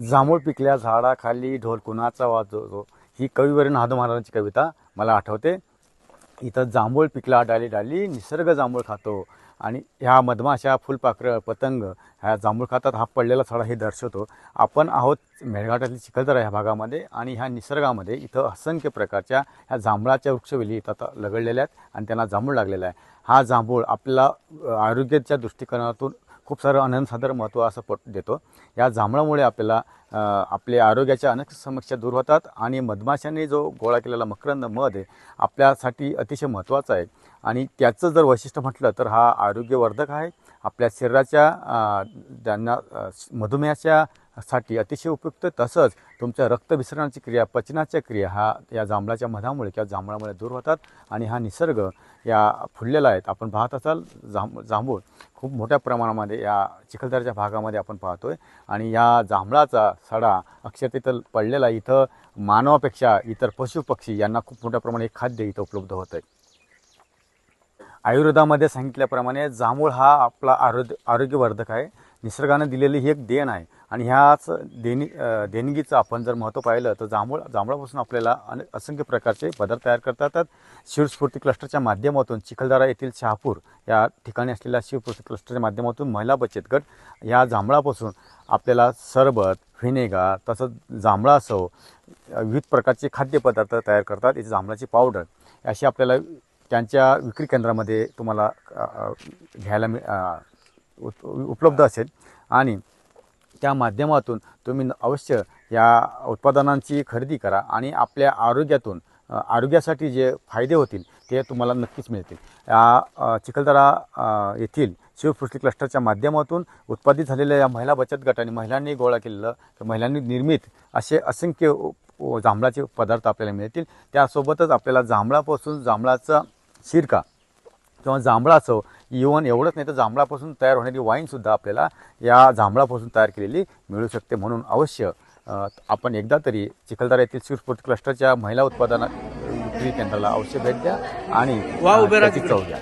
जांभूळ पिकल्या झाडाखाली ढोल कुणाचा वाजवतो, ही कविवरील नादू महाराजांची कविता मला आठवते. इथं जांभूळ पिकला डाली डाली, निसर्ग जांभूळ खातो. आणि ह्या मधमाशा, फुलपाखरं, पतंग ह्या जांभूळ खातात. हा पडलेला सडा हे दर्शवतो. आपण आहोत मेळघाटातील चिखलदरा ह्या भागामध्ये, आणि ह्या निसर्गामध्ये इथं असंख्य प्रकारच्या ह्या जांभळाच्या वृक्षवेली इथं आता लगडलेल्या आहेत आणि त्यांना जांभूळ लागलेला आहे. हा जांभूळ आपल्याला आरोग्याच्या दृष्टिकोनातून खूप सारं आनंदसादर महत्त्व असं देतो. या जांभळामुळे आपल्याला आपल्या आरोग्याच्या अनेक समस्या दूर होतात आणि मधमाशांनी जो गोळा केलेला मकरंद मध आहे आपल्यासाठी अतिशय महत्त्वाचा आहे. आणि त्याचं जर वैशिष्ट्य म्हटलं तर हा आरोग्यवर्धक आहे. आपल्या शरीराच्या ज्यांना मधुमेहाच्या साठी अतिशय उपयुक्त. तसंच तुमच्या रक्तभिसरणाची क्रिया, पचनाच्या क्रिया या जांभळाच्या मधामुळे किंवा जांभळामुळे दूर होतात. आणि हा निसर्ग या फुललेला आहेत. आपण पाहत असाल जांभूळ खूप मोठ्या प्रमाणामध्ये या चिखलदऱ्याच्या भागामध्ये आपण पाहतोय. आणि या जांभळाचा सडा अक्षरशः पडलेला इथं मानवापेक्षा इतर पशुपक्षी यांना खूप मोठ्या प्रमाणात खाद्य इथं उपलब्ध होतं आहे. आयुर्वेदामध्ये सांगितल्याप्रमाणे जांभूळ हा आपला आरोग्यवर्धक आहे. निसर्गाने दिलेली ही एक देण आहे. आणि ह्याच देणगीचं आपण जर महत्त्व पाहिलं तर जांभळापासून आपल्याला असंख्य प्रकारचे पदार्थ तयार करता येतात. शिवस्फूर्ती क्लस्टरच्या माध्यमातून चिखलदरा येथील शहापूर या ठिकाणी असलेल्या शिवस्फूर्ती क्लस्टरच्या माध्यमातून महिला बचत गट या जांभळापासून आपल्याला सरबत, व्हिनेगार, तसंच जांभळासह विविध प्रकारचे खाद्यपदार्थ तयार करतात. इथे जांभळाची पावडर अशी आपल्याला त्यांच्या विक्री केंद्रामध्ये तुम्हाला घ्यायला उपलब्ध असेल. आणि त्या माध्यमातून तुम्ही अवश्य या उत्पादनांची खरेदी करा आणि आपल्या आरोग्यासाठी जे फायदे होतील ते तुम्हाला नक्कीच मिळतील. या चिखलदरा येथील शिवस्फूर्ती क्लस्टरच्या माध्यमातून उत्पादित झालेल्या या महिला बचत गटाने महिलांनी गोळा केलेलं, महिलांनी निर्मित असे असंख्य जांभळाचे पदार्थ आपल्याला मिळतील. त्यासोबतच आपल्याला जांभळापासून जांभळाचा सिरका किंवा जांभळाचं इवन एवढंच नाही तर जांभळापासून तयार होणारी वाईनसुद्धा आपल्याला या जांभळापासून तयार केलेली मिळू शकते. म्हणून अवश्य आपण एकदा तरी चिखलदरा येथील शिवस्फूर्ती क्लस्टरच्या महिला उत्पादन विक्री केंद्राला अवश्य भेट द्या आणि त्याची चव घ्या.